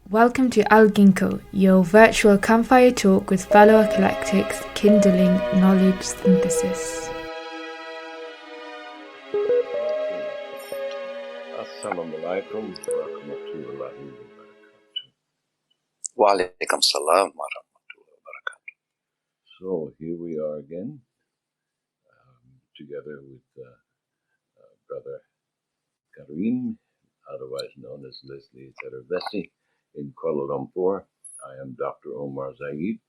Welcome to Al Ginkgo, your virtual campfire talk with fellow eclectics kindling knowledge synthesis. Assalamu alaikum wa rahmatullahi wa barakatuh. Wa alaikum salam wa rahmatullahi wa barakatuh. So here we are again, together with Brother Karim, otherwise known as Leslie Terrorist in Kuala Lumpur. I am Dr. Omar Zaid,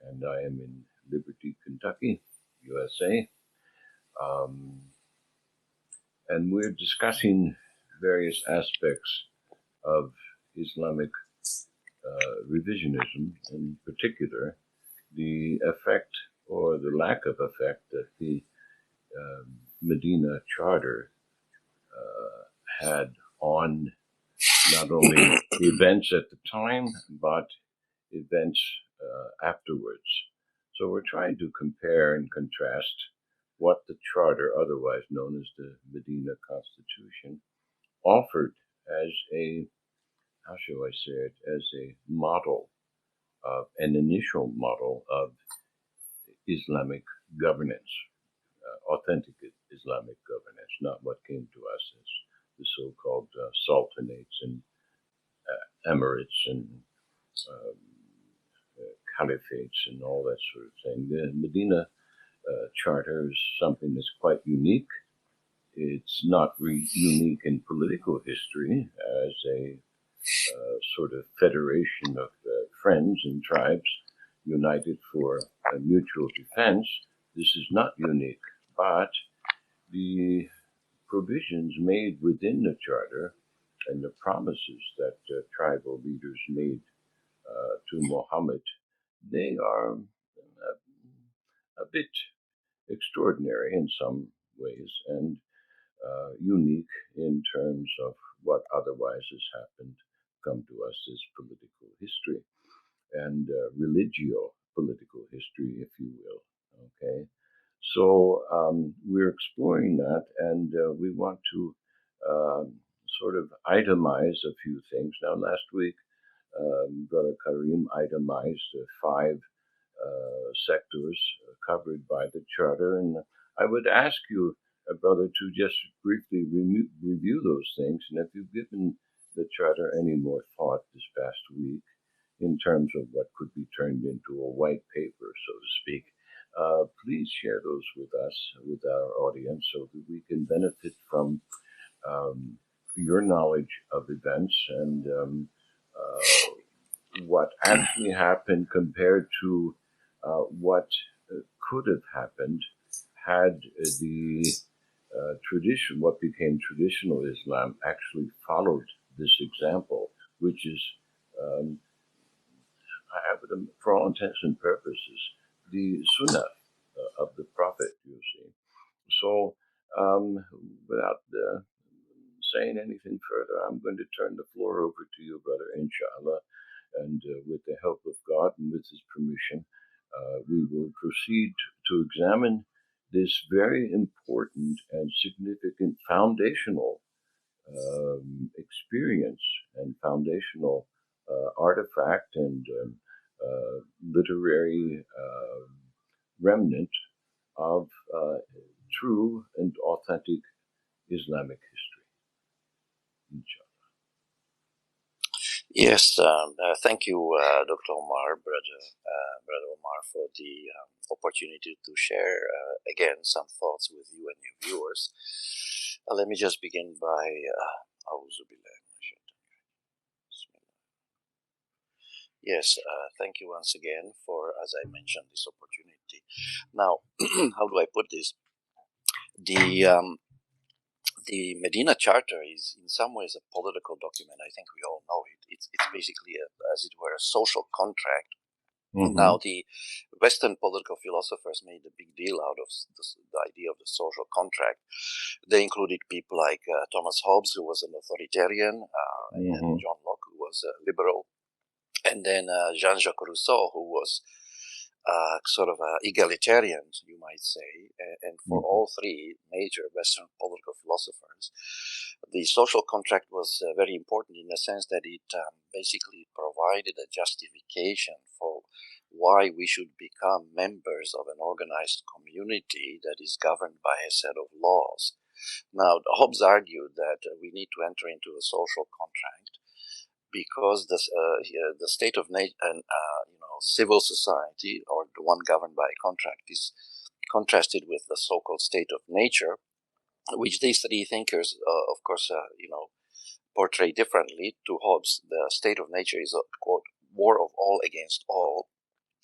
and I am in Liberty, Kentucky, USA. And we're discussing various aspects of Islamic revisionism, in particular, the effect or the lack of effect that the Medina Charter had on not only events at the time, but events afterwards. So we're trying to compare and contrast what the Charter, otherwise known as the Medina Constitution, offered as a, how shall I say it, as a model, an initial model of Islamic governance, authentic Islamic governance, not what came to us as the so-called sultanates and emirates and caliphates and all that sort of thing. The Medina Charter is something that's quite unique. It's not unique in political history as a sort of federation of friends and tribes united for mutual defense. This is not unique, but the provisions made within the Charter and the promises that tribal leaders made to Muhammad, they are a bit extraordinary in some ways and unique in terms of what otherwise has happened, come to us as political history and religio-political history, if you will. Okay, so we're exploring that, and we want to sort of itemize a few things. Now, last week, Brother Karim itemized 5 sectors covered by the Charter, and I would ask you, Brother, to just briefly review those things, and if you've given the Charter any more thought this past week in terms of what could be turned into a white paper, so to speak, please share those with us, with our audience, so that we can benefit from your knowledge of events and what actually happened compared to what could have happened had the tradition, what became traditional Islam, actually followed this example, which is, for all intents and purposes, the sunnah of the Prophet, you see. So, without saying anything further, I'm going to turn the floor over to you, brother, inshallah. And with the help of God and with his permission, we will proceed to examine this very important and significant foundational experience and foundational artifact and literary remnant of true and authentic Islamic history. Inshallah. Yes, thank you, Dr. Omar, Brother Omar, for the opportunity to share again some thoughts with you and your viewers. Let me just begin by Yes, thank you once again for, as I mentioned, this opportunity. Now, how do I put this? The Medina Charter is in some ways a political document. I think we all know it. It's basically, as it were, a social contract. Mm-hmm. Now, the Western political philosophers made a big deal out of the idea of the social contract. They included people like Thomas Hobbes, who was an authoritarian, and then John Locke, who was a liberal, and then Jean-Jacques Rousseau, who was sort of egalitarian, you might say, and for all three major Western political philosophers, the social contract was very important in the sense that it basically provided a justification for why we should become members of an organized community that is governed by a set of laws. Now, Hobbes argued that we need to enter into a social contract because the state of nature and civil society, or the one governed by a contract, is contrasted with the so-called state of nature, which these three thinkers, of course, portray differently. To Hobbes, the state of nature is a, quote, war of all against all.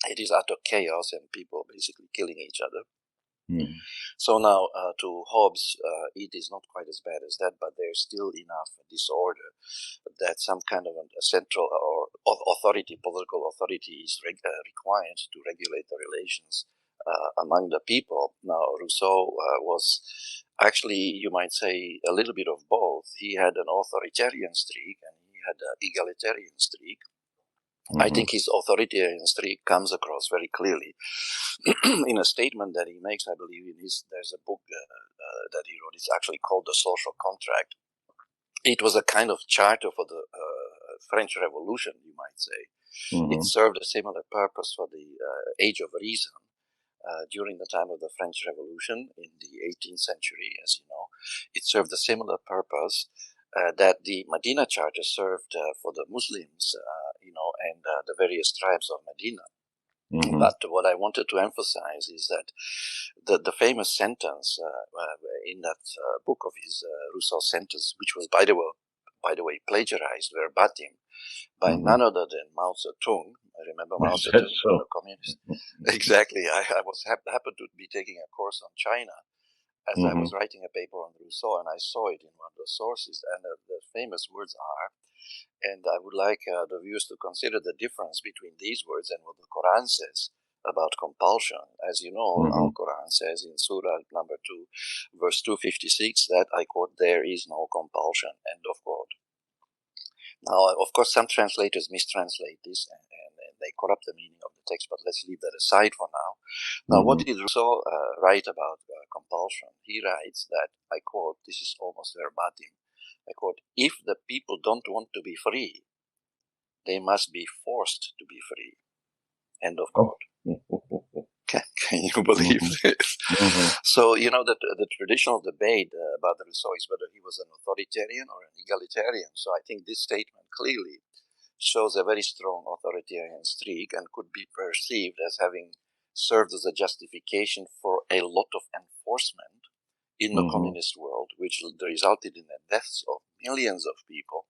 It is utter chaos and people basically killing each other. So now, to Hobbes, it is not quite as bad as that, but there's still enough disorder that some kind of a central or authority, political authority, is required to regulate the relations among the people. Now, Rousseau was actually, you might say, a little bit of both. He had an authoritarian streak and he had an egalitarian streak. I think his authoritarian streak comes across very clearly in a statement that he makes. I believe there's a book that he wrote. It's actually called The Social Contract. It was a kind of charter for the French Revolution, you might say. It served a similar purpose for the Age of Reason during the time of the French Revolution in the 18th century, as you know. It served a similar purpose that the Madina Charter served for the Muslims, and the various tribes of Medina. But what I wanted to emphasize is that the famous sentence in that book of his, Rousseau's sentence, which was, by the way, plagiarized verbatim by none other than Mao Zedong. I remember Mao Zedong, the communist. Exactly. I happened to be taking a course on China as I was writing a paper on Rousseau, and I saw it in one of the sources, and the famous words are, and I would like the viewers to consider the difference between these words and what the Quran says about compulsion. As you know, Al-Quran says in Surah number 2, verse 256, that, I quote, "There is no compulsion," end of quote. Now, of course, some translators mistranslate this and they corrupt the meaning of the text, but let's leave that aside for now. Now, what did Rousseau write about compulsion? He writes that, I quote, this is almost verbatim, I quote, "If the people don't want to be free, they must be forced to be free," end of quote. Can you believe this? So, the traditional debate about Rousseau is whether he was an authoritarian or an egalitarian. So I think this statement clearly shows a very strong authoritarian streak and could be perceived as having served as a justification for a lot of enforcement in the communist world, which resulted in the deaths of millions of people,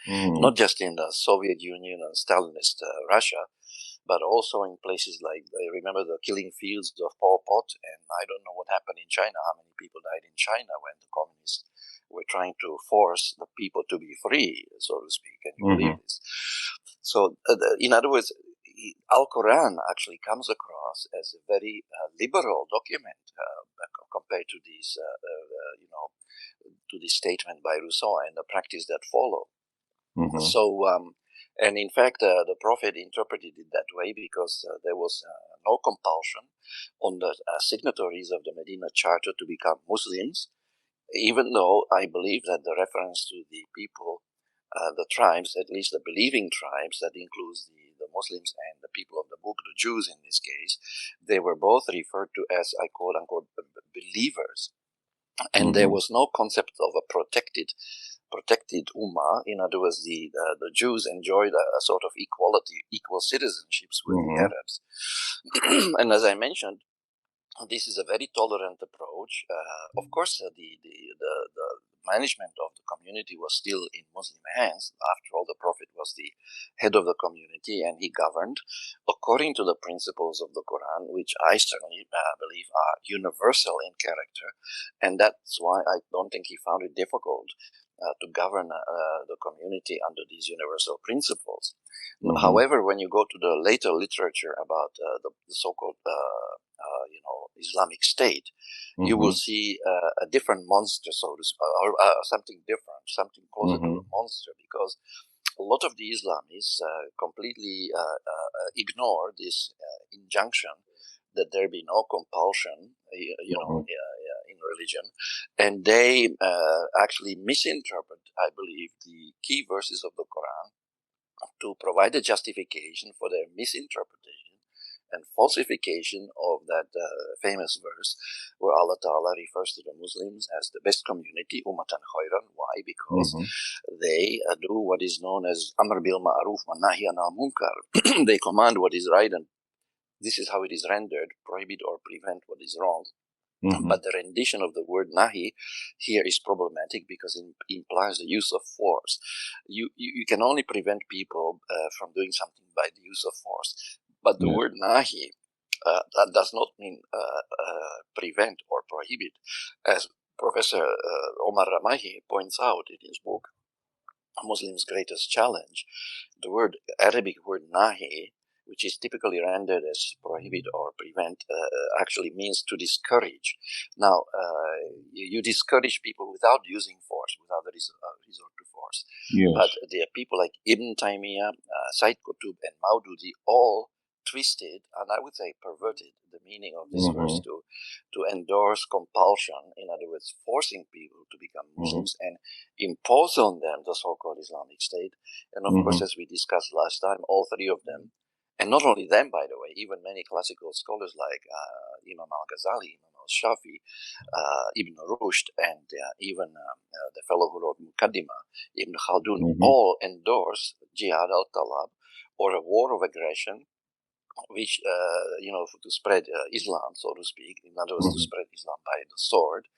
not just in the Soviet Union and Stalinist Russia, but also in places like, I remember the killing fields of Pol Pot, and I don't know what happened in China, how many people died in China when the communists were trying to force the people to be free, so to speak. Can you believe this? So, in other words, Al-Quran actually comes across as a very liberal document compared to these, to this statement by Rousseau and the practice that follow. So, and in fact, the Prophet interpreted it that way because there was no compulsion on the signatories of the Medina Charter to become Muslims, even though I believe that the reference to the people, the tribes, at least the believing tribes, that includes the Muslims and the people of the book, the Jews in this case, they were both referred to as, I quote unquote, believers. And there was no concept of a protected ummah. In other words, the Jews enjoyed a sort of equal citizenships with the Arabs. And as I mentioned, this is a very tolerant approach. Of course, the management of the community was still in Muslim hands. After all, the Prophet was the head of the community and he governed according to the principles of the Quran, which I certainly believe are universal in character. And that's why I don't think he found it difficult to govern the community under these universal principles. However, when you go to the later literature about the so-called Islamic State, you will see a different monster, so to speak, or something different, something closer to a monster, because a lot of the Islamists completely ignore this injunction that there be no compulsion, in religion, and they actually misinterpret, I believe, the key verses of the Quran to provide a justification for their misinterpretation and falsification of that famous verse where Allah Ta'ala refers to the Muslims as the best community, ummatan khayran. Why? Because they do what is known as amr bil ma'ruf wa nahy anil munkar. They command what is right, and this is how it is rendered, prohibit or prevent what is wrong. But the rendition of the word nahi here is problematic because it implies the use of force. You can only prevent people from doing something by the use of force. But the word nahi, that does not mean prevent or prohibit. As Professor Omar Ramahi points out in his book, Muslims' Greatest Challenge, the Arabic word nahi, which is typically rendered as prohibit or prevent, actually means to discourage. Now, you discourage people without using force, without the resort to force. Yes. But there are people like Ibn Taymiyyah, Said Qutb, and Maududi all twisted, and I would say perverted, the meaning of this verse to endorse compulsion, in other words, forcing people to become Muslims and impose on them the so-called Islamic State. And of course, as we discussed last time, all three of them, and not only them, by the way, even many classical scholars like Imam al-Ghazali, Imam al-Shafi, Ibn Rushd, and even the fellow who wrote Muqaddimah, Ibn Khaldun, all endorse Jihad al-Talab, or a war of aggression, which, to spread Islam, so to speak, in other words, to spread Islam by the sword.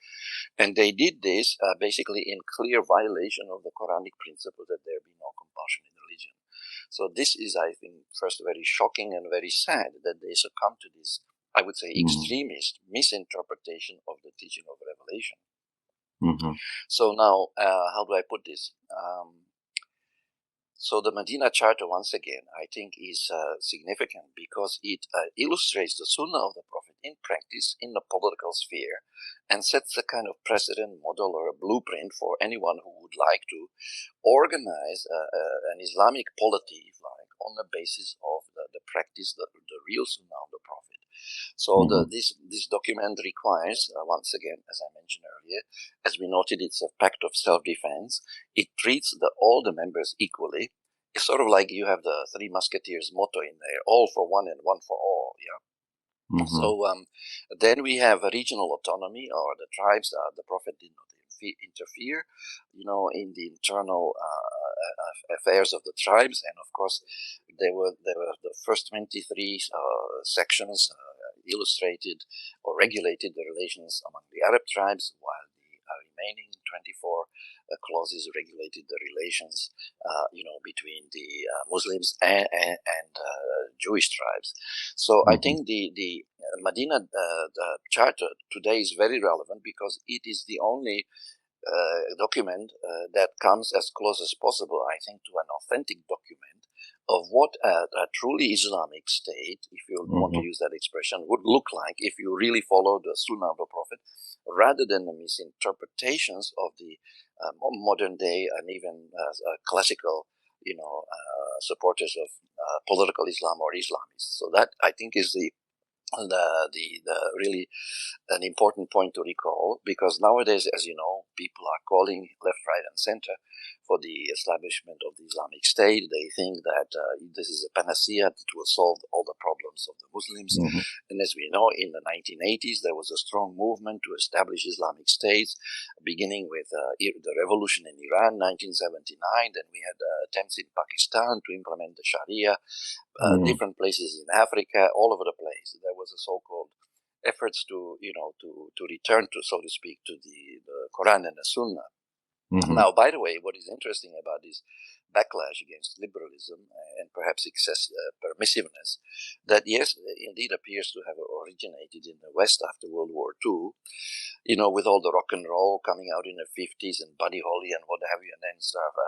And they did this basically in clear violation of the Quranic principle that there be no compulsion in religion. So this is, I think, first very shocking and very sad that they succumb to this, I would say, extremist misinterpretation of the teaching of revelation. So now, how do I put this? So the Madina Charter, once again, I think is significant because it illustrates the sunnah of the Prophet in practice in the political sphere and sets a kind of precedent, model, or a blueprint for anyone who would like to organize an Islamic polity, if like, on the basis of the practice, the real sunnah of the Prophet. So this document requires, once again, as I mentioned earlier, as we noted, it's a pact of self-defense. It treats all the members equally. It's sort of like you have the Three Musketeers motto in there, all for one and one for all, yeah? So then we have a regional autonomy, or the tribes. The Prophet did not interfere, in the internal affairs of the tribes. And of course, there were the first 23 sections illustrated or regulated the relations among the Arab tribes, while the remaining 24 clauses regulated the relations, between the Muslims and Jewish tribes. So I think the Madina the Charter today is very relevant because it is the only document that comes as close as possible, I think, to an authentic document of what a truly Islamic state, if you want to use that expression, would look like if you really follow the Sunnah of the Prophet, rather than the misinterpretations of the modern day and even classical, supporters of political Islam or Islamists. So that, I think, is the really an important point to recall, because nowadays, as you know, people are calling left, right, and center for the establishment of the Islamic State. They think that this is a panacea that will solve all the problems of the Muslims. And as we know, in the 1980s, there was a strong movement to establish Islamic states, beginning with the revolution in Iran, 1979. Then we had attempts in Pakistan to implement the Sharia, different places in Africa, all over the place. There was a so-called efforts to return to, so to speak, to the Quran and the Sunnah. Now, by the way, what is interesting about this backlash against liberalism and perhaps excess permissiveness, that yes, indeed appears to have originated in the West after World War II, with all the rock and roll coming out in the 50s and Buddy Holly and what have you, and then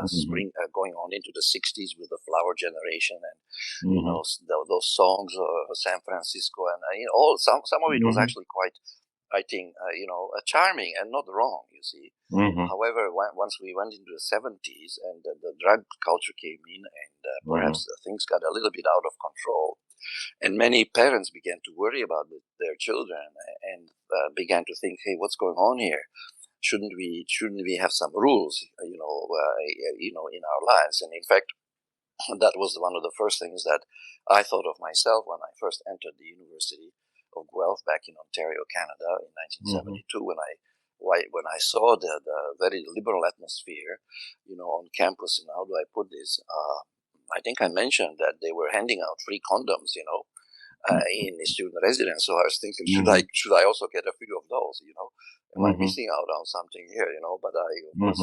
spring going on into the 60s with the Flower Generation and those songs of San Francisco, and some of it was actually quite I think, charming and not wrong, you see. Mm-hmm. However, once we went into the 70s and the drug culture came in, and perhaps things got a little bit out of control, and many parents began to worry about their children and began to think, hey, what's going on here? Shouldn't we have some rules, in our lives? And in fact, that was one of the first things that I thought of myself when I first entered the University of Guelph back in Ontario, Canada, in 1972, when I saw the very liberal atmosphere, on campus. And how do I put this? I think I mentioned that they were handing out free condoms, in the student residence. So I was thinking, should I also get a few of those? Am I missing out on something here? But of course,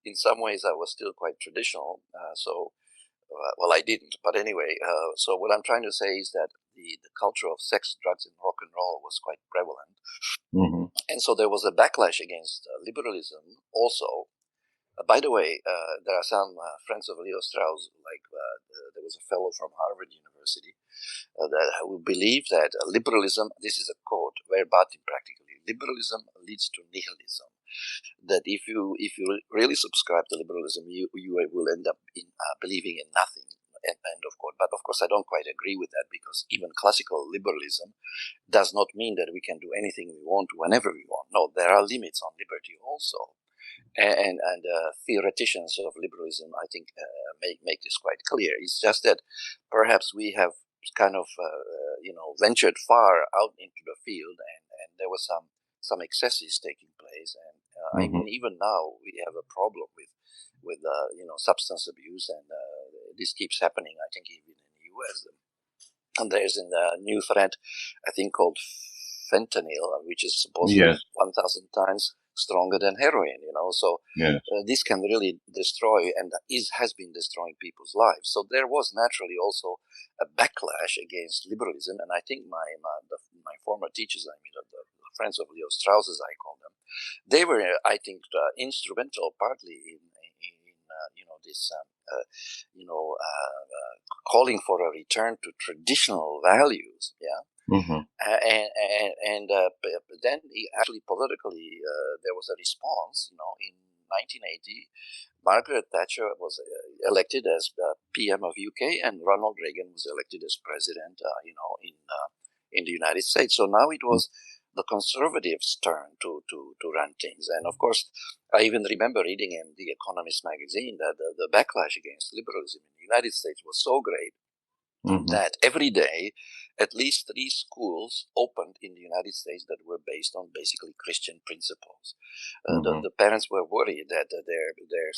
in some ways, I was still quite traditional. Well, I didn't. But anyway, so what I'm trying to say is that the culture of sex, drugs, and rock and roll was quite prevalent. And so there was a backlash against liberalism also. By the way, there are some friends of Leo Strauss, like there was a fellow from Harvard University who believed that liberalism, this is a quote, verbatim practically, liberalism leads to nihilism. That if you really subscribe to liberalism, you will end up believing in nothing. End of quote. But of course, I don't quite agree with that, because even classical liberalism does not mean that we can do anything we want whenever we want. No, there are limits on liberty also. And theoreticians of liberalism, I think, make this quite clear. It's just that perhaps we have kind of ventured far out into the field, and there was some excesses taking place, and I mean, even now we have a problem with substance abuse, and this keeps happening. I think even in the U.S. And there's a new threat, I think, called fentanyl, which is supposedly 1,000 times stronger than heroin. So this can really destroy, and has been destroying people's lives. So there was naturally also a backlash against liberalism, and I think my former teachers, I mean the friends of Leo Strauss, as I call them, they were, I think, instrumental partly in this calling for a return to traditional values. And then actually politically there was a response. In 1980, Margaret Thatcher was elected as PM of UK, and Ronald Reagan was elected as president. In the United States. So now it was the conservatives' turn to run things. And of course, I even remember reading in The Economist magazine that the backlash against liberalism in the United States was so great that every day at least 3 schools opened in the United States that were based on basically Christian principles. The parents were worried that their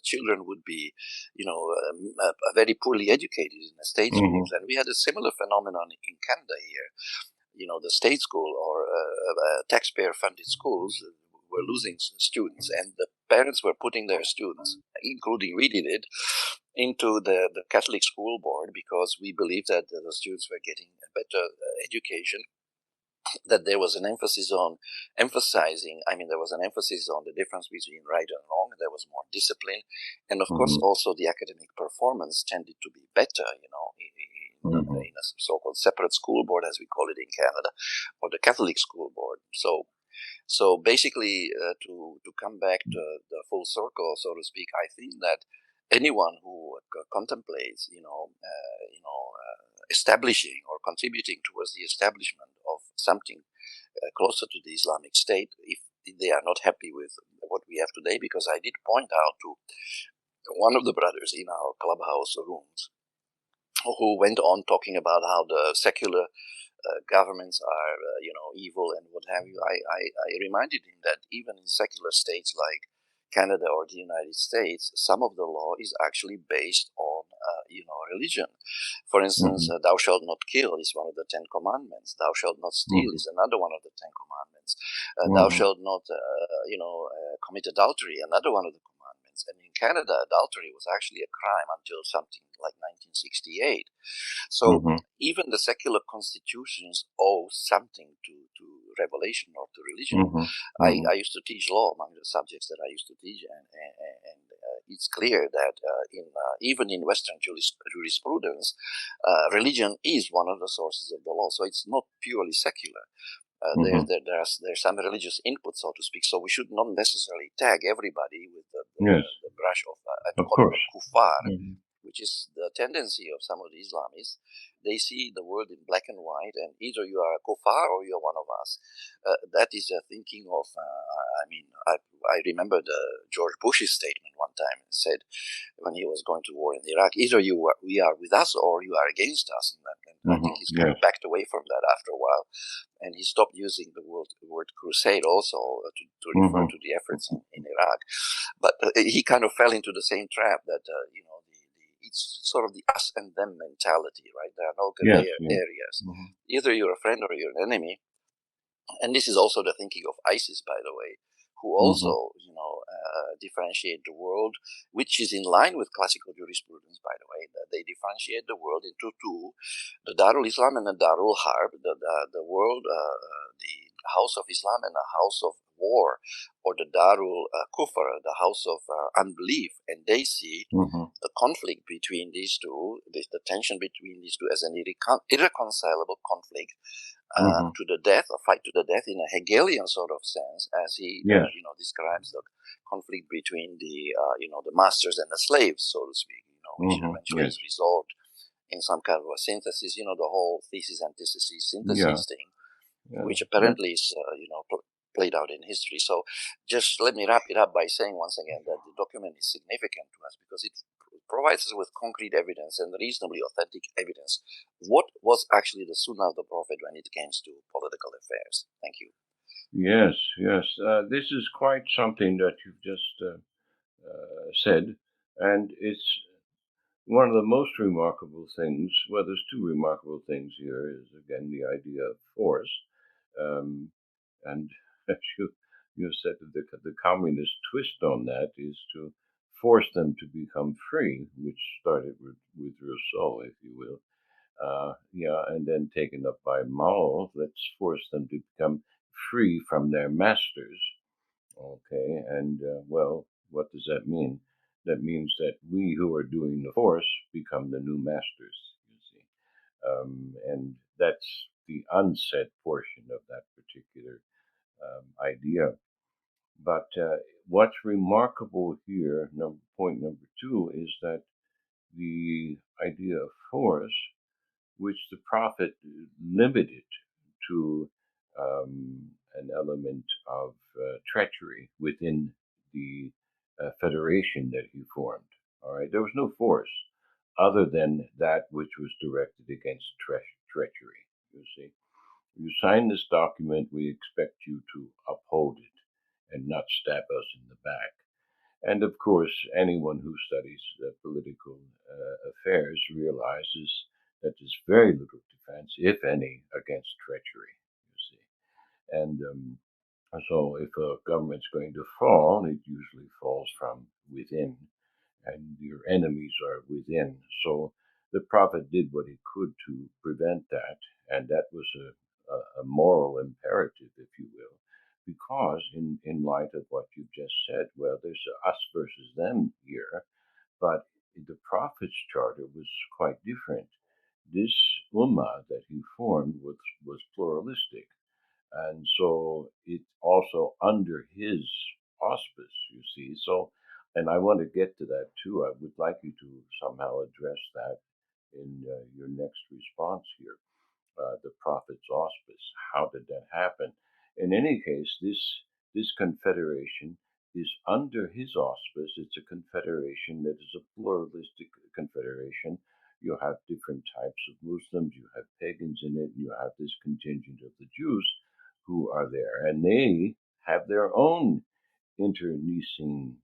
children would be, very poorly educated in the state schools. And we had a similar phenomenon in Canada here. The state school or taxpayer-funded schools were losing students, and the parents were putting their students, including we did it, into the Catholic school board, because we believed that the students were getting a better education, that there was an emphasis on the difference between right and wrong. There was more discipline, and of course also the academic performance tended to be better, in a so-called separate school board, as we call it in Canada, or the Catholic school board. So basically, to come back to the full circle, so to speak, I think that anyone who contemplates, establishing or contributing towards the establishment of something closer to the Islamic State, if they are not happy with what we have today, because I did point out to one of the brothers in our clubhouse rooms who went on talking about how the secular governments are, evil and what have you. I reminded him that even in secular states like Canada or the United States, some of the law is actually based on, religion. For instance, thou shalt not kill is one of the 10 commandments. Thou shalt not steal is another one of the 10 commandments. Thou shalt not, commit adultery, another one of the commandments. And in Canada, adultery was actually a crime until something like 1968. So even the secular constitutions owe something to revelation or to religion. I used to teach law among the subjects that I used to teach, and it's clear that even in Western jurisprudence, religion is one of the sources of the law. So it's not purely secular. There's some religious input, so to speak. So we should not necessarily tag everybody with Yes, the brush of of course. kuffar, which is the tendency of some of the Islamists. They see the world in black and white, and either you are a kuffar or you are one of us. That is a thinking of, I remember George Bush's statement one time. He said, when he was going to war in Iraq, either we are with us or you are against us. And I think he's kind of backed away from that after a while. And he stopped using the word crusade also to refer to the efforts in Iraq. But he kind of fell into the same trap that, it's sort of the us and them mentality, right? There are no gray areas. Either you're a friend or you're an enemy. And this is also the thinking of ISIS, by the way, who also, differentiate the world, which is in line with classical jurisprudence, by the way, that they differentiate the world into two, the Darul Islam and the Darul Harb, the world, the house of Islam and the house of war, or the Darul Kufr, the house of unbelief. And they see the conflict between these two, the tension between these two as an irreconcilable conflict, to the death, a fight to the death in a Hegelian sort of sense, as he describes the conflict between the masters and the slaves, so to speak, which eventually is resolved in some kind of a synthesis, the whole thesis antithesis synthesis thing, which apparently is played out in history. So just let me wrap it up by saying once again that the document is significant to us because it provides us with concrete evidence and reasonably authentic evidence. What was actually the sunnah of the Prophet when it came to political affairs? Thank you. Yes. This is quite something that you've just said, and it's one of the most remarkable things. Well, there's two remarkable things here. Is again the idea of force, and as you said, the communist twist on that is to force them to become free, which started with Rousseau, if you will. And then taken up by Mao. Let's force them to become free from their masters. Okay, and what does that mean? That means that we who are doing the force become the new masters, you see. And that's the unsaid portion of that particular idea. But what's remarkable here, point number two, is that the idea of force, which the Prophet limited to an element of treachery within the federation that he formed. All right, there was no force other than that which was directed against treachery. You see, you sign this document, we expect you to uphold it and not stab us in the back. And of course, anyone who studies political affairs realizes that there's very little defense, if any, against treachery, you see. And so if a government's going to fall, it usually falls from within, and your enemies are within. So the Prophet did what he could to prevent that, and that was a moral imperative, if you will, because in light of what you've just said, well, there's us versus them here, but the Prophet's charter was quite different. This ummah that he formed was pluralistic, and so it's also under his auspice, you see. So, and I want to get to that too. I would like you to somehow address that in your next response here. The Prophet's auspice. How did that happen? In any case, this confederation is under his auspice. It's a confederation that is a pluralistic confederation. You have different types of Muslims, you have pagans in it, you have this contingent of the Jews who are there, and they have their own internecine,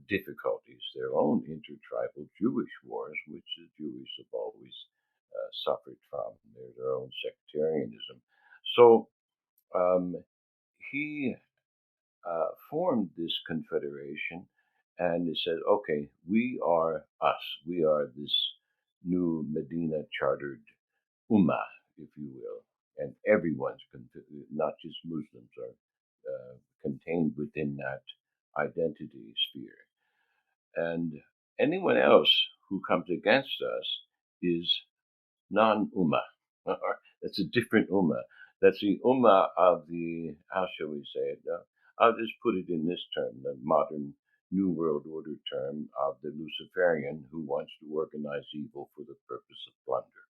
difficulties, their own intertribal Jewish wars, which the Jewish have always suffered from their own sectarianism. So he formed this confederation, and he said, okay, we are us. We are this new Medina chartered ummah, if you will. And everyone's, not just Muslims, are contained within that identity sphere. And anyone else who comes against us is non-ummah. That's a different ummah. That's the ummah of the, how shall we say it? I'll just put it in this term, the modern New World Order term of the Luciferian who wants to organize evil for the purpose of plunder.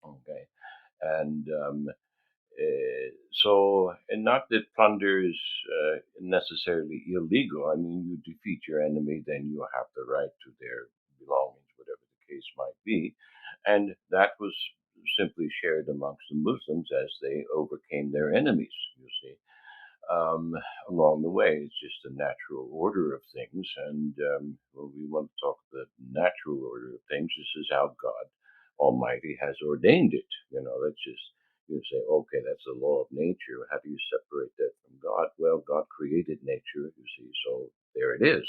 Okay. And and not that plunder is necessarily illegal. I mean, you defeat your enemy, then you have the right to their belongings, whatever the case might be. And that was simply shared amongst the Muslims as they overcame their enemies, you see, along the way. It's just the natural order of things. And when we want to talk the natural order of things, this is how God Almighty has ordained it. That's just, you say, okay, that's the law of nature. How do you separate that from God? Well, God created nature, you see, so there it is.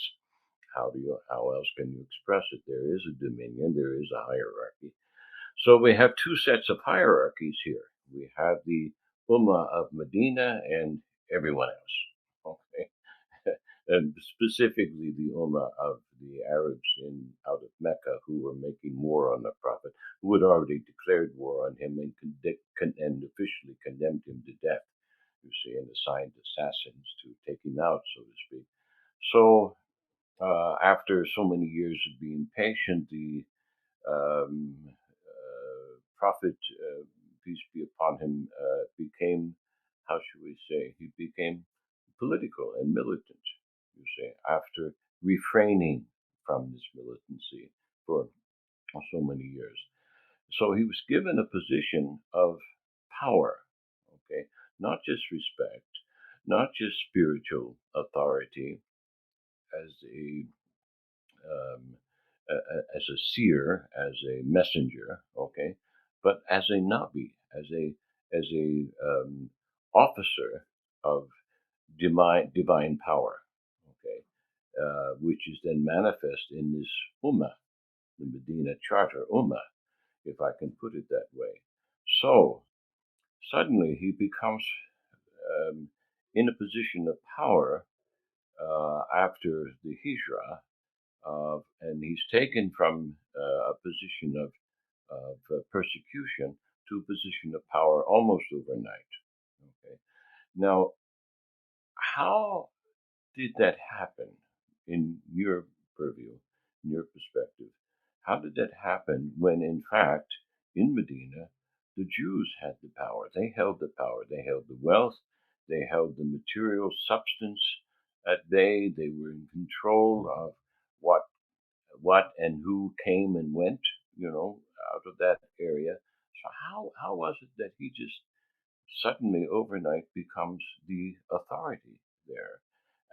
How else can you express it? There is a dominion, there is a hierarchy. So we have two sets of hierarchies here. We have the Ummah of Medina and everyone else. Okay. And specifically the Ummah of the Arabs out of Mecca who were making war on the Prophet, who had already declared war on him and officially condemned him to death, you see, and assigned assassins to take him out, so to speak. So after so many years of being patient, the Prophet, peace be upon him, became, how should we say, he became political and militant, you say, after refraining from this militancy for so many years. So he was given a position of power, okay, not just respect, not just spiritual authority as um, as a seer, as a messenger, okay, but as a nabi, as a officer of divine power, okay, which is then manifest in this ummah, the Medina Charter ummah, if I can put it that way. So suddenly he becomes in a position of power after the Hijrah, and he's taken from a position of persecution to a position of power almost overnight. Okay. Now, how did that happen in your purview, in your perspective? How did that happen when, in fact, in Medina, the Jews had the power? They held the power. They held the wealth. They held the material substance at bay. They were in control of what and who came and went, out of that area. So how was it that he just suddenly overnight becomes the authority there?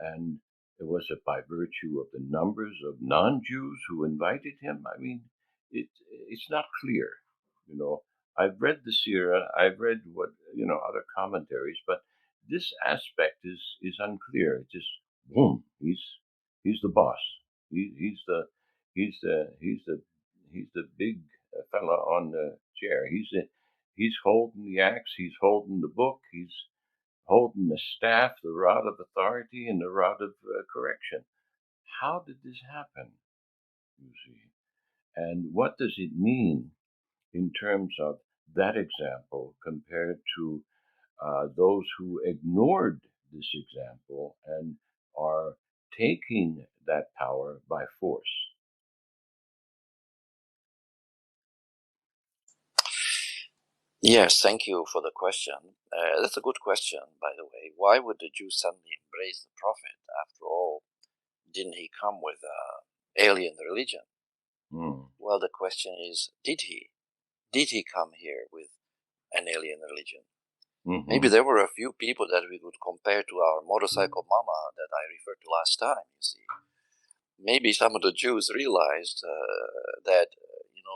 And was it by virtue of the numbers of non-Jews who invited him? I mean, it's not clear. I've read the Sirah, I've read other commentaries, but this aspect is unclear. It's just boom, he's the boss. He's the he's the he's the he's the big fella on the chair. He's holding the axe. He's holding the book. He's holding the staff, the rod of authority, and the rod of correction. How did this happen? You see, and what does it mean in terms of that example compared to those who ignored this example and are taking that power by force? Yes, thank you for the question. That's a good question, by the way. Why would the Jews suddenly embrace the Prophet? After all, didn't he come with an alien religion? Well, the question is, did he? Did he come here with an alien religion? Mm-hmm. Maybe there were a few people that we could compare to our motorcycle mama that I referred to last time, you see. Maybe some of the Jews realized that,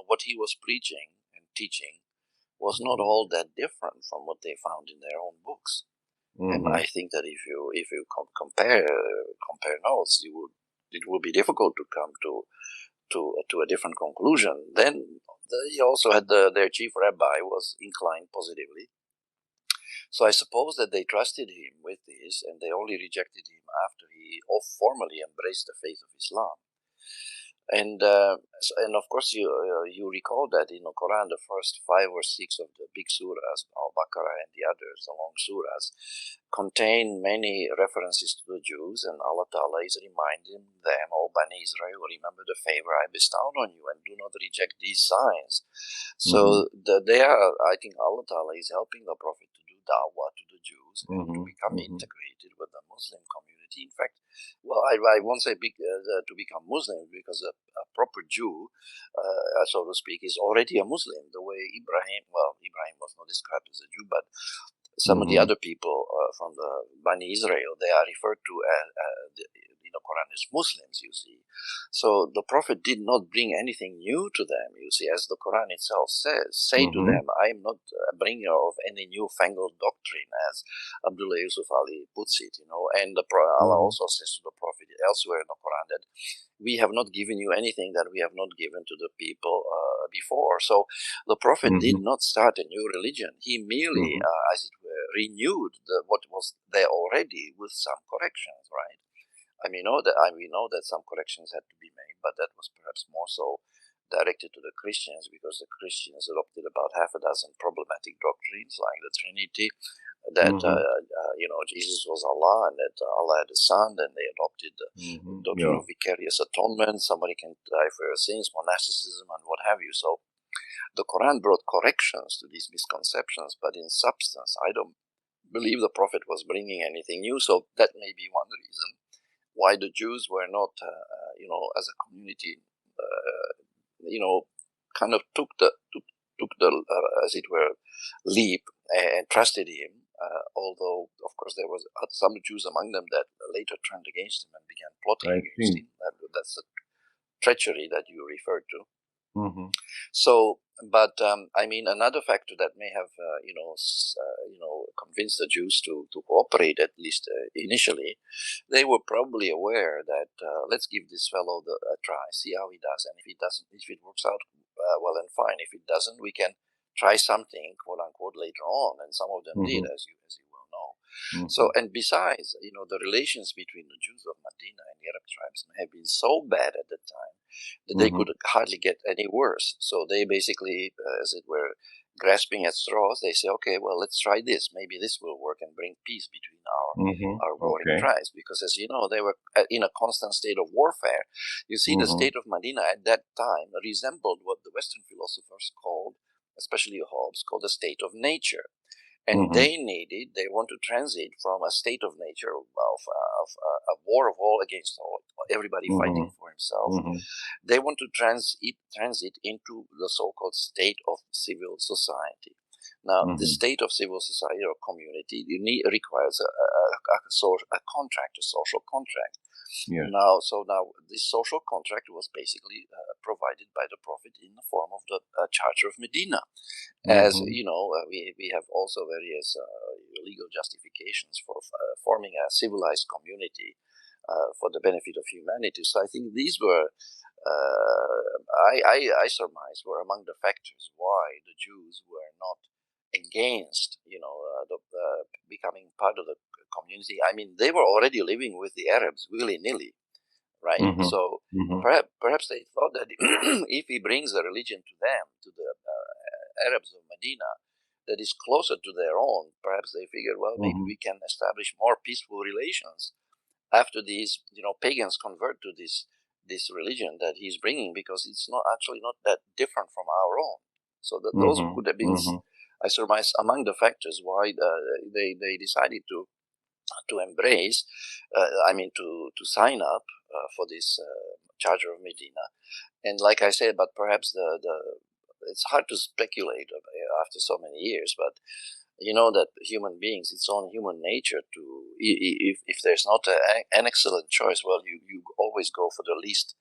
what he was preaching and teaching was not all that different from what they found in their own books. Mm-hmm. And I think that if you compare notes, it will be difficult to come to a different conclusion. Then he also had their chief rabbi was inclined positively. So I suppose that they trusted him with this, and they only rejected him after he formally embraced the faith of Islam. And of course you recall that in the Quran the first 5 or 6 of the big surahs, Al-Baqarah and the others, the long surahs, contain many references to the Jews, and Allah Ta'ala is reminding them, "O Bani Israel, remember the favor I bestowed on you and do not reject these signs." So I think Allah Ta'ala is helping the Prophet to do da'wah to the Jews and to become integrated with the Muslim community. In fact, well, I won't say to become Muslim, because a proper Jew, so to speak, is already a Muslim. The way Ibrahim was not described as a Jew, but some of the other people from the Bani Israel, they are referred to in the Quran as Muslims, you see. So the Prophet did not bring anything new to them, you see, as the Quran itself says. Say to them, I am not a bringer of any newfangled doctrine, as Abdullah Yusuf Ali puts it, and Allah also says to the Prophet elsewhere in the Quran that we have not given you anything that we have not given to the people before. So the Prophet did not start a new religion. He merely, as it were, renewed what was there already with some corrections, right? We know that some corrections had to be made, but that was perhaps more so directed to the Christians, because the Christians adopted about half a dozen problematic doctrines, like the Trinity, that Jesus was Allah and that Allah had a son. Then they adopted the doctrine of vicarious atonement. Somebody can die for your sins, monasticism, and what have you. So the Quran brought corrections to these misconceptions, but in substance, I don't believe the Prophet was bringing anything new. So that may be one reason why the Jews were not, as a community, kind of took the as it were, leap and trusted him. Although, of course, there was some Jews among them that later turned against him and began plotting against him. That's the treachery that you referred to. So, but another factor that may have, convinced the Jews to cooperate, at least initially, they were probably aware that let's give this fellow a try, see how he does, and if it works out well and fine. If it doesn't, we can try something, quote unquote, later on, and some of them did, as you well know. So, and besides, the relations between the Jews of Medina and the Arab tribes may have been so bad at the time that they could hardly get any worse. So they basically, as it were, grasping at straws, they say, okay, well, let's try this. Maybe this will work and bring peace between our warring tribes. Because, as you know, they were in a constant state of warfare. You see, the state of Medina at that time resembled what the Western philosophers called, especially Hobbes, called the state of nature. And they want to transit from a state of nature of a war of all against all, everybody fighting for himself. They want to transit into the so-called state of civil society. Now, the state of civil society or community requires a contract, a social contract. Yes. Now, this social contract was basically provided by the Prophet in the form of the Charter of Medina. As you know, we have also various legal justifications for forming a civilized community for the benefit of humanity. So I think these were, I surmise, were among the factors why the Jews were not against, becoming part of the community. They were already living with the Arabs willy-nilly, right? So perhaps they thought that if he brings the religion to them, to the Arabs of Medina, that is closer to their own, perhaps they figured, well, maybe we can establish more peaceful relations after these, pagans convert to this religion that he's bringing, because it's not that different from our own. So that those could have been, I surmise, among the factors why they decided to embrace, to sign up for this Charter of Medina. And like I said, but perhaps it's hard to speculate after so many years, but you know that human beings, it's on human nature to, if there's not an excellent choice, well, you always go for the least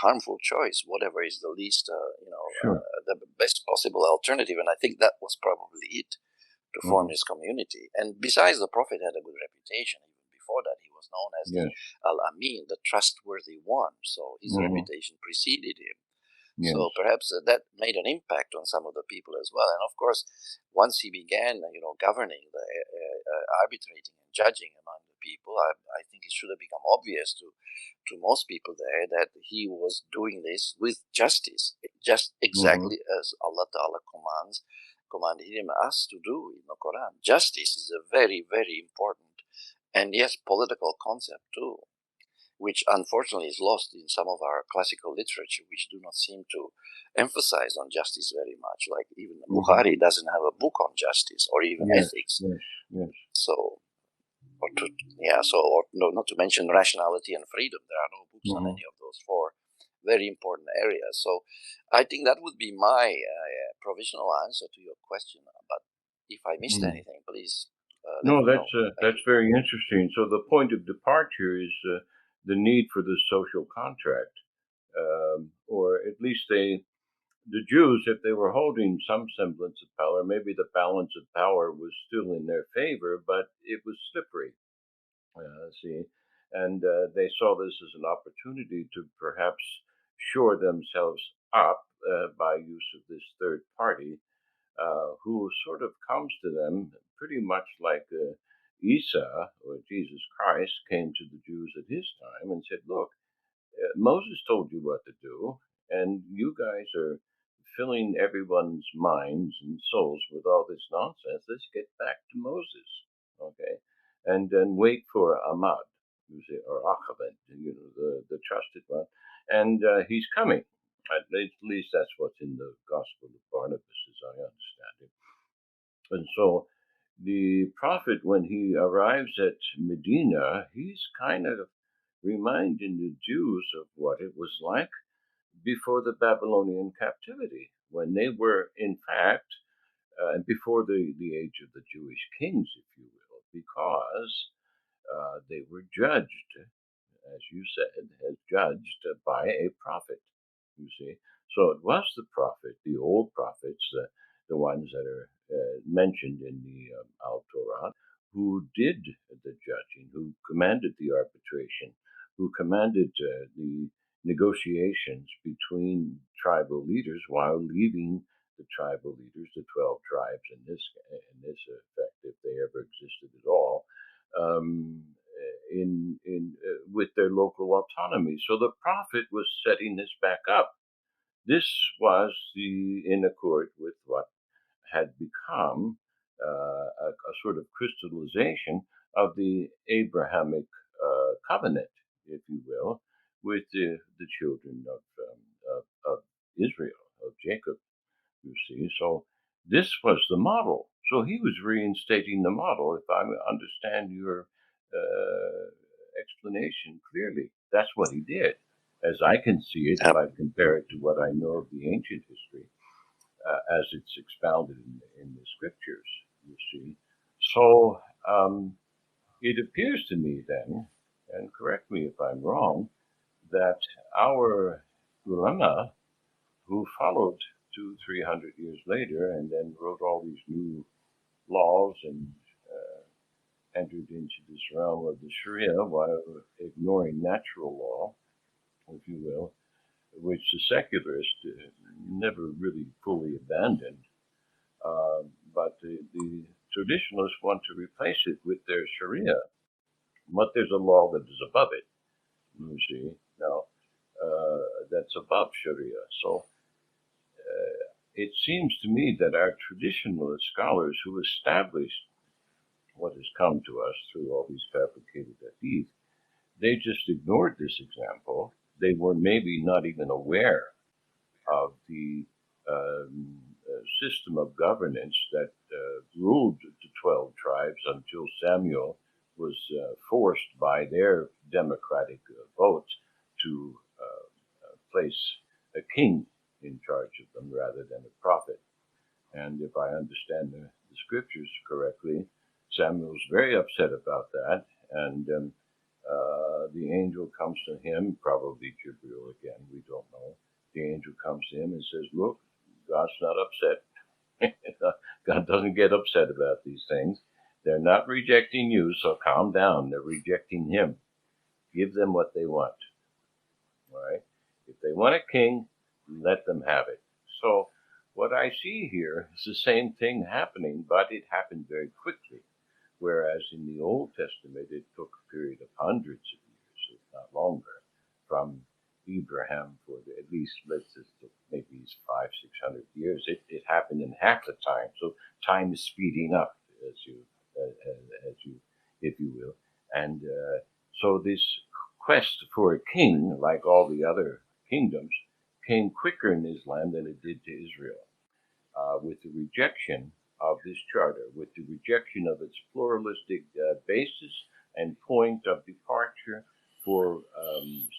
harmful choice, whatever is the least, the best possible alternative. And I think that was probably it to form his community. And besides, the Prophet had a good reputation. Even before that, he was known as the Al-Amin, the trustworthy one. So his reputation preceded him. Yes. So perhaps that made an impact on some of the people as well. And of course, once he began, governing the arbitrating and judging among the people, I think it should have become obvious to most people there that he was doing this with justice, just exactly as Allah Ta'ala commanded us to do in the Quran. Justice is a very, very important and yes, political concept too, which unfortunately is lost in some of our classical literature, which do not seem to emphasize on justice very much. Like even Bukhari doesn't have a book on justice or even ethics. Yes. So, not to mention rationality and freedom. There are no books on any of those four very important areas. So, I think that would be my provisional answer to your question. But if I missed anything, please. No, that's very interesting. So the point of departure is the need for the social contract, or at least the Jews, if they were holding some semblance of power, maybe the balance of power was still in their favor, but it was slippery. And they saw this as an opportunity to perhaps shore themselves up by use of this third party, who sort of comes to them pretty much like Isa, or Jesus Christ, came to the Jews at his time and said, look, Moses told you what to do, and you guys are filling everyone's minds and souls with all this nonsense. Let's get back to Moses, okay? And then wait for Ahmad, or Achavan, the trusted one, and he's coming. At least that's what's in the Gospel of Barnabas, as I understand it. And so the prophet, when he arrives at Medina, he's kind of reminding the Jews of what it was like before the Babylonian captivity, when they were, in fact, before the age of the Jewish kings, if you will, because they were judged, as you said, as judged by a prophet, you see. So it was the prophet, the old prophets, the ones that are mentioned in the al-Torah, who did the judging, who commanded the arbitration, who commanded the negotiations between tribal leaders while leaving the tribal leaders, the 12 tribes in this effect, if they ever existed at all, with their local autonomy. So the prophet was setting this back up. This was in accord with what had become a sort of crystallization of the Abrahamic covenant, if you will, with the children of Israel, of Jacob, you see. So this was the model. So he was reinstating the model, if I understand your explanation clearly. That's what he did, as I can see it, if I compare it to what I know of the ancient history, as it's expounded in the scriptures, you see. So it appears to me then, and correct me if I'm wrong, that our ulema, who followed 200-300 years later and then wrote all these new laws and entered into this realm of the Sharia while ignoring natural law, if you will, which the secularists never really fully abandoned. But the traditionalists want to replace it with their Sharia. But there's a law that is above it, you see, now, that's above Sharia. So it seems to me that our traditionalist scholars who established what has come to us through all these fabricated hadith, they just ignored this example. They were maybe not even aware of the system of governance that ruled the 12 tribes until Samuel was forced by their democratic votes to place a king in charge of them rather than a prophet. And if I understand the scriptures correctly, Samuel's very upset about that, and the angel comes to him, probably Jibril again, we don't know. The angel comes to him and says, look, God's not upset. God doesn't get upset about these things. They're not rejecting you, so calm down. They're rejecting him. Give them what they want. All right? If they want a king, let them have it. So what I see here is the same thing happening, but it happened very quickly. Whereas in the Old Testament, it took a period of hundreds of years, if not longer, from Abraham for at least, let's just maybe 500-600 years. It happened in half the time. So time is speeding up, as you, if you will. And so this quest for a king, like all the other kingdoms, came quicker in Islam than it did to Israel, with the rejection of this charter, with the rejection of its pluralistic basis and point of departure for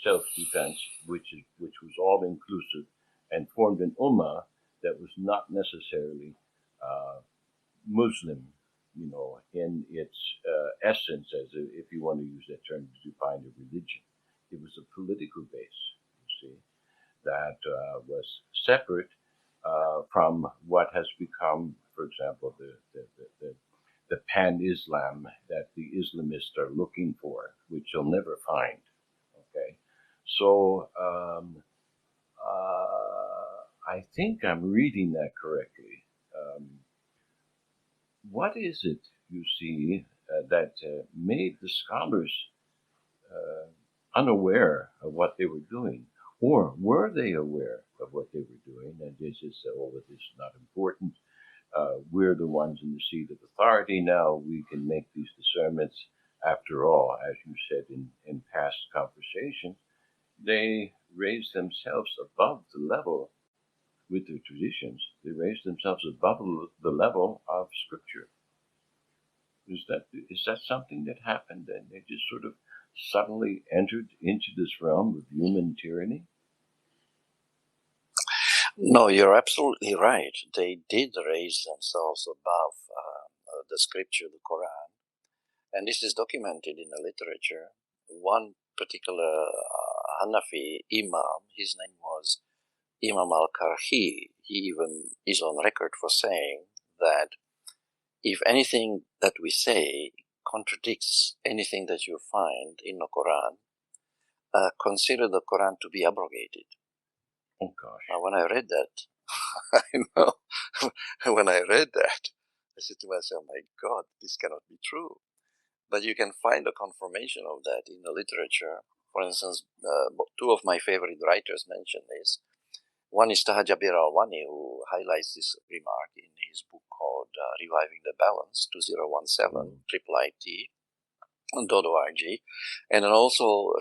self-defense, which was all inclusive, and formed an ummah that was not necessarily Muslim, in its essence, as if you want to use that term to define a religion. It was a political base, you see, that was separate from what has become, for example, the pan-Islam that the Islamists are looking for, which they'll never find. Okay, so I think I'm reading that correctly. What is it, you see, that made the scholars unaware of what they were doing? Or were they aware of what they were doing? And this is, oh, it is not important. We're the ones in the seat of authority now. We can make these discernments. After all, as you said in past conversations, they raised themselves above the level with their traditions. They raised themselves above the level of Scripture. Is that something that happened? And they just sort of suddenly entered into this realm of human tyranny? No, you're absolutely right. They did raise themselves above the scripture, the Quran. And this is documented in the literature. One particular Hanafi imam, his name was Imam al-Karhi. He even is on record for saying that if anything that we say contradicts anything that you find in the Quran, consider the Quran to be abrogated. Oh gosh! Now, when I read that, I know. When I read that, I said to myself, "My God, this cannot be true." But you can find a confirmation of that in the literature. For instance, two of my favorite writers mention this. One is Taha Jabir Alwani, who highlights this remark in his book called Reviving the Balance, 2017, .org. And then also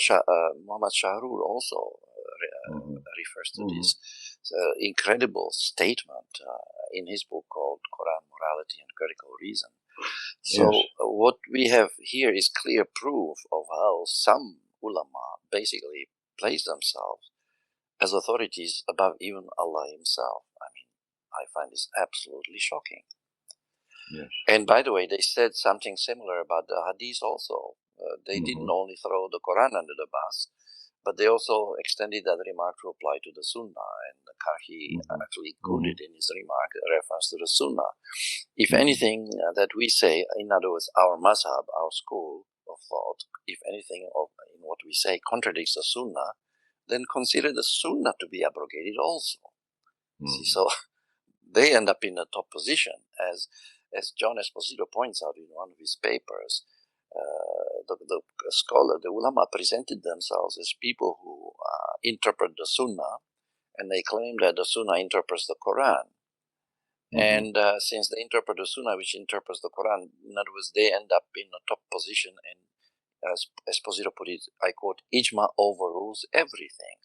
Muhammad Shahrur also refers to this incredible statement in his book called Quran, Morality and Critical Reason. So what we have here is clear proof of how some ulama basically place themselves as authorities above even Allah himself. I mean, I find this absolutely shocking. Yes. And by the way, they said something similar about the hadith also. They didn't only throw the Quran under the bus, but they also extended that remark to apply to the Sunnah. And Karhi actually included in his remark a reference to the Sunnah. If anything that we say, in other words, our mazhab, our school of thought, if anything in what we say contradicts the Sunnah, then consider the Sunnah to be abrogated also. See, so they end up in a top position. As John Esposito points out in one of his papers, the scholar, the ulama, presented themselves as people who interpret the Sunnah, and they claim that the Sunnah interprets the Quran. And since they interpret the Sunnah, which interprets the Quran, in other words, they end up in a top position. And as Esposito put it, I quote, Ijma overrules everything.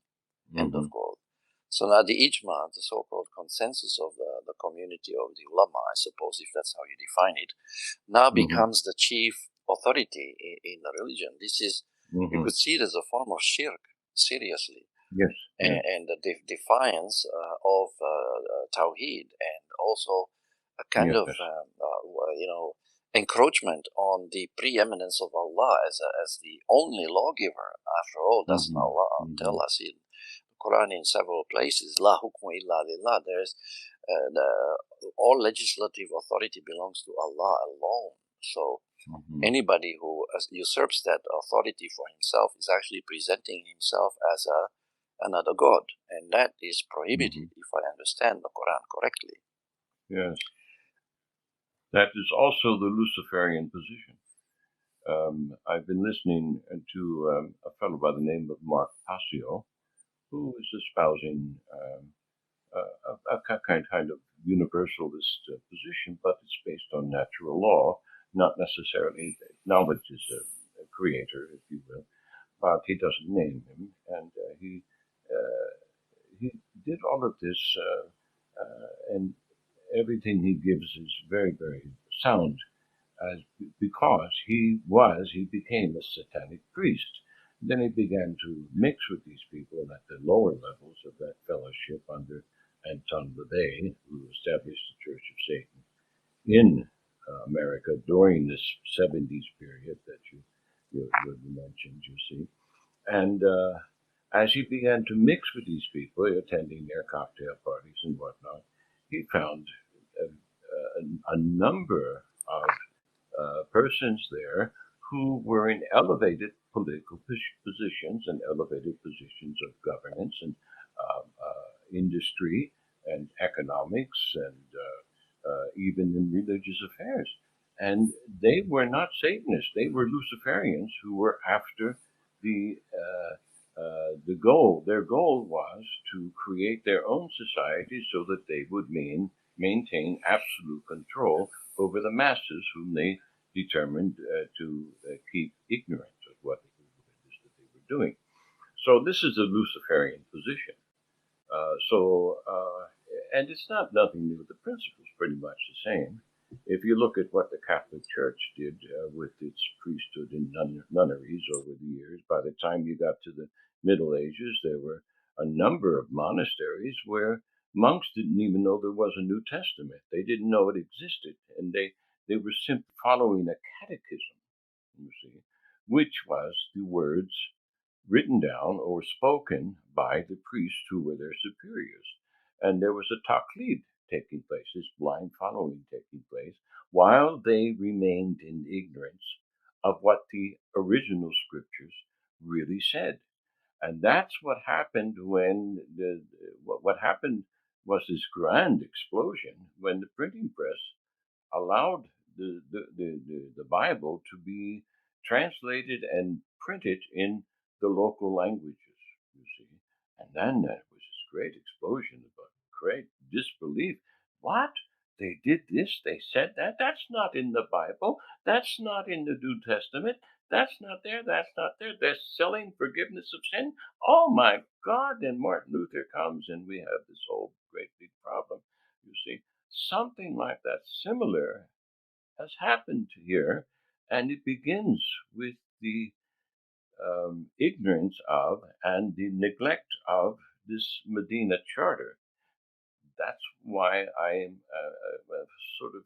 End of quote. So now the Ijma, the so-called consensus of the community of the ulama, I suppose, if that's how you define it, now becomes the chief authority in the religion. This is, you could see it as a form of shirk, seriously. Yes. And the defiance of Tawheed, and also a kind of, encroachment on the preeminence of Allah as the only lawgiver. After all, doesn't Allah tell us in Quran in several places, La hukmu illa lillah, there's all legislative authority belongs to Allah alone. So anybody who usurps that authority for himself is actually presenting himself as a another god, and that is prohibited, if I understand the Quran correctly. Yes. That is also the Luciferian position. I've been listening to a fellow by the name of Mark Passio, who is espousing a kind of universalist position, but it's based on natural law, not necessarily acknowledges a creator, if you will, but he doesn't name him, and he did all of this, and everything he gives is very, very sound, because he became a satanic priest. Then he began to mix with these people at the lower levels of that fellowship under Anton LaVey, who established the Church of Satan in America during this 70s period that you mentioned, you see. And as he began to mix with these people, attending their cocktail parties and whatnot, he found a number of persons there who were in elevated political positions and elevated positions of governance and industry and economics and even in religious affairs. And they were not Satanists; they were Luciferians who were after the goal. Their goal was to create their own society so that they would maintain absolute control over the masses, whom they determined to keep ignorant of what it is that they were doing. So this is a Luciferian position. And it's not nothing new. The principle's pretty much the same. If you look at what the Catholic Church did with its priesthood and nunneries over the years, by the time you got to the Middle Ages, there were a number of monasteries where monks didn't even know there was a New Testament. They didn't know it existed, and they were simply following a catechism, you see, which was the words written down or spoken by the priests who were their superiors. And there was a taqlid taking place, this blind following taking place, while they remained in ignorance of what the original scriptures really said. And that's what happened when what happened was this grand explosion when the printing press allowed the Bible to be translated and printed in the local languages, you see. And then there was this great explosion of great disbelief. What? They did this? They said that? That's not in the Bible. That's not in the New Testament. That's not there. That's not there. They're selling forgiveness of sin. Oh my God. Then Martin Luther comes and we have this whole great big problem, you see. Something like that, similar, has happened here, and it begins with the ignorance of and the neglect of this Medina Charter. That's why I am sort of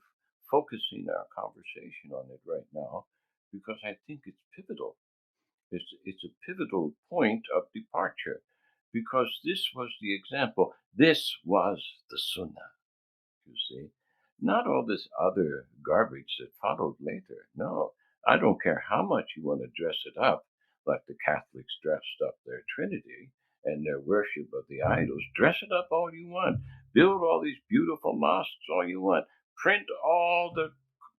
focusing our conversation on it right now, because I think it's pivotal. It's a pivotal point of departure, because this was the example. This was the Sunnah, you see. Not all this other garbage that followed later. No, I don't care how much you want to dress it up, like the Catholics dressed up their Trinity and their worship of the idols. Dress it up all you want. Build all these beautiful mosques all you want. Print all the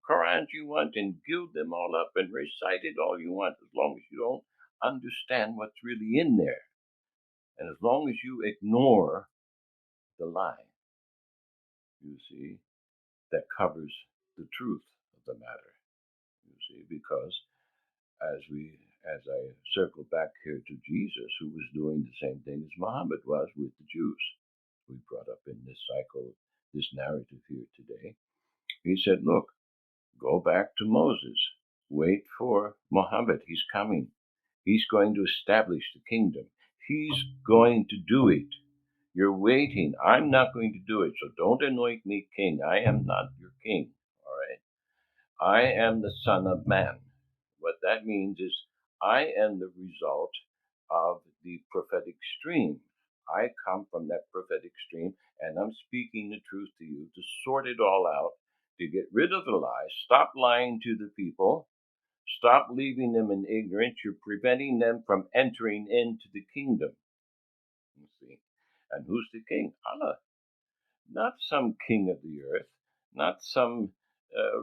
Qur'ans you want and gild them all up and recite it all you want, as long as you don't understand what's really in there. And as long as you ignore the lie, you see, that covers the truth of the matter, you see, because as I circle back here to Jesus, who was doing the same thing as Muhammad was with the Jews, we brought up in this cycle, this narrative here today. He said, look, go back to Moses, wait for Muhammad, he's coming. He's going to establish the kingdom. He's going to do it. You're waiting. I'm not going to do it, so don't anoint me king. I am not your king, all right? I am the Son of Man. What that means is I am the result of the prophetic stream. I come from that prophetic stream, and I'm speaking the truth to you to sort it all out, to get rid of the lies, stop lying to the people, stop leaving them in ignorance. You're preventing them from entering into the kingdom. You see, and who's the king? Allah, not some king of the earth, not some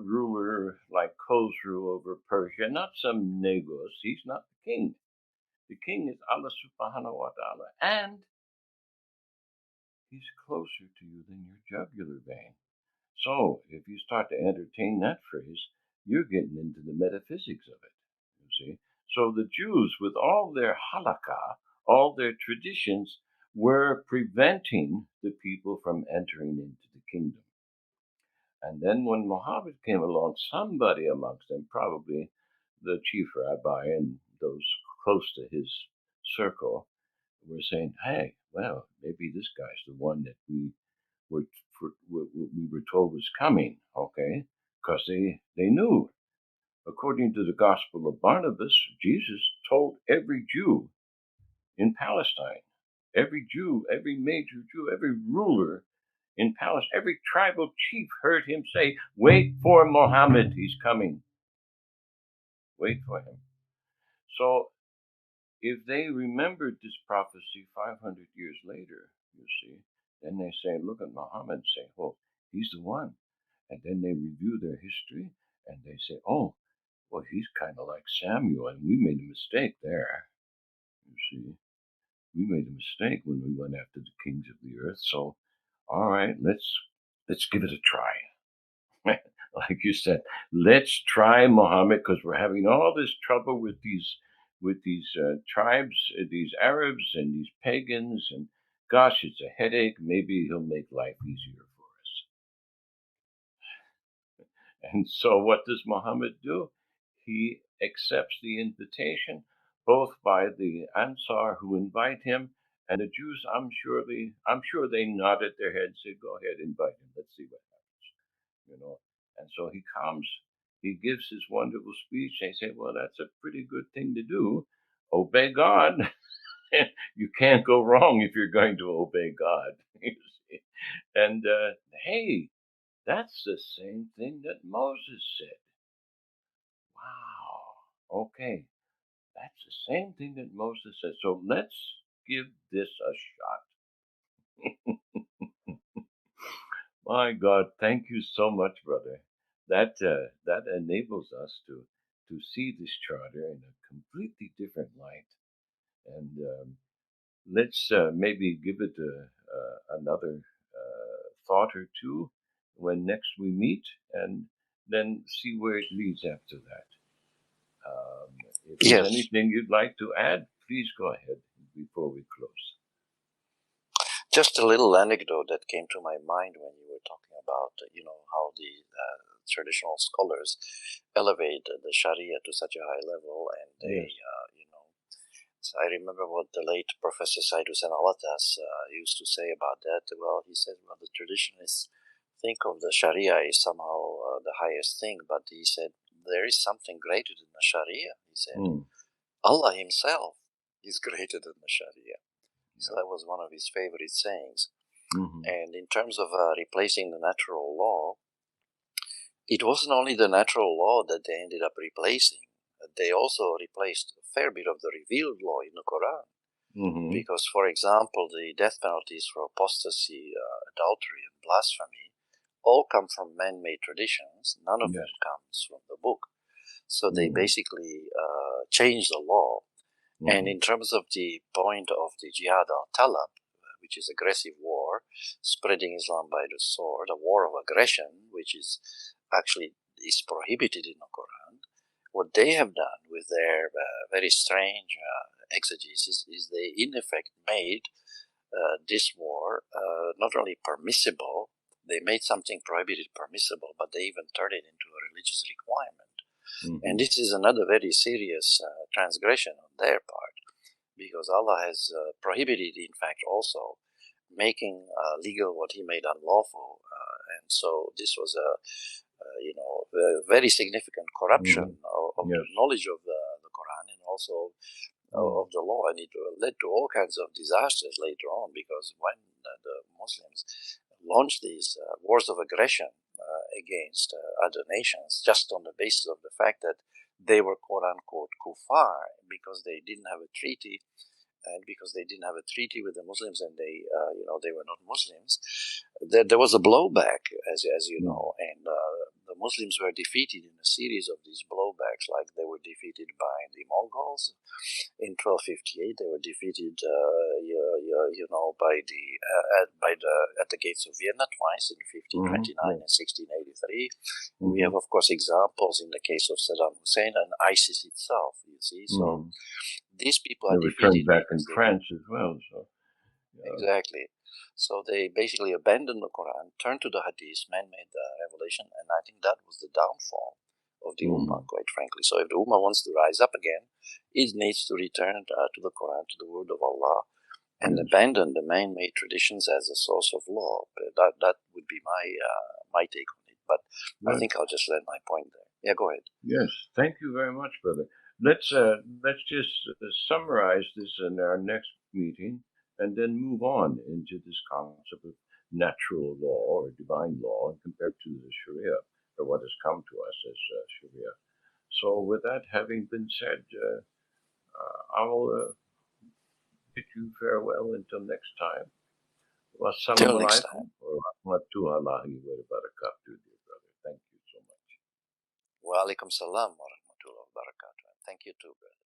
ruler like Khosrow over Persia, not some Negos. He's not the king. The king is Allah subhanahu wa ta'ala, and he's closer to you than your jugular vein. So if you start to entertain that phrase, you're getting into the metaphysics of it, you see. So the Jews, with all their halakha, all their traditions, were preventing the people from entering into the kingdom. And then when Muhammad came along, somebody amongst them, probably the chief rabbi and those close to his circle, were saying, hey, well, maybe this guy's the one that we were told was coming, okay? Because they knew. According to the Gospel of Barnabas, Jesus told every Jew in Palestine, every Jew, every major Jew, every ruler in Palestine, every tribal chief heard him say, wait for Muhammad, he's coming. Wait for him. So if they remembered this prophecy 500 years later, you see, then they say, look at Muhammad and say, oh, he's the one. And then they review their history and they say, oh, well, he's kind of like Samuel, and we made a mistake there. You see, we made a mistake when we went after the kings of the earth. So, all right, let's give it a try. Like you said, let's try Muhammad, because we're having all this trouble with these tribes, these Arabs and these pagans, and gosh, it's a headache. Maybe he'll make life easier for us. And so what does Muhammad do? He accepts the invitation, both by the Ansar who invite him, and the Jews. I'm sure they nodded their heads, said, go ahead, invite him. Let's see what happens. You know. And so he comes, he gives his wonderful speech. They say, well, that's a pretty good thing to do. Obey God. You can't go wrong if you're going to obey God. You see? And hey, that's the same thing that Moses said. Wow. Okay. That's the same thing that Moses said. So let's give this a shot. My God, thank you so much, brother. That enables us to see this charter in a completely different light, and let's maybe give it another thought or two when next we meet, and then see where it leads after that. If there's anything you'd like to add, please go ahead before we close. Just a little anecdote that came to my mind when you were talking about, how the traditional scholars elevate the Sharia to such a high level, and they, so I remember what the late Professor Said Hussein Alatas used to say about that. Well, he said, well, the traditionalists think of the Sharia as somehow the highest thing, but he said, there is something greater than the Sharia. He said, Allah himself is greater than the Sharia. So that was one of his favorite sayings. Mm-hmm. And in terms of replacing the natural law, it wasn't only the natural law that they ended up replacing. They also replaced a fair bit of the revealed law in the Quran. Mm-hmm. Because, for example, the death penalties for apostasy, adultery, and blasphemy all come from man-made traditions. None of them comes from the book. So they basically changed the law. Mm-hmm. And in terms of the point of the Jihad al-Talab, which is aggressive war, spreading Islam by the sword, a war of aggression, which is actually is prohibited in the Quran, what they have done with their very strange exegesis is they in effect made this war not only permissible, they made something prohibited permissible, but they even turned it into a religious requirement. Mm-hmm. And this is another very serious transgression on their part, because Allah has prohibited, in fact, also making legal what He made unlawful. And so this was a very significant corruption of the knowledge of the Quran and also of the law. And it led to all kinds of disasters later on, because when the Muslims launched these wars of aggression against other nations, just on the basis of the fact that they were quote-unquote kuffar, because they didn't have a treaty and because they didn't have a treaty with the Muslims and they, they were not Muslims, there was a blowback, as you know, and the Muslims were defeated in a series of these blowbacks. Like they were defeated by the Mongols in 1258. They were defeated, at the gates of Vienna twice in 1529 and 1683. We have, of course, examples in the case of Saddam Hussein and ISIS itself. You see, so these people are defeated back in France as well. So exactly. So they basically abandoned the Quran, turned to the hadith, man-made revelation, and I think that was the downfall of the Ummah, quite frankly. So if the Ummah wants to rise up again, it needs to return to the Quran, to the word of Allah, and abandon the man-made traditions as a source of law. That would be my take on it. But I think I'll just land my point there. Yeah, go ahead. Yes, thank you very much, brother. Let's just summarize this in our next meeting, and then move on into this concept of natural law or divine law compared to the Sharia, or what has come to us as Sharia. So with that having been said, I will bid you farewell until next time. Till next time. Wa rahmatullahi wa barakatuh, dear brother. Thank you so much. Wa alaikum salam wa rahmatullahi wa barakatuh. Thank you too, brother.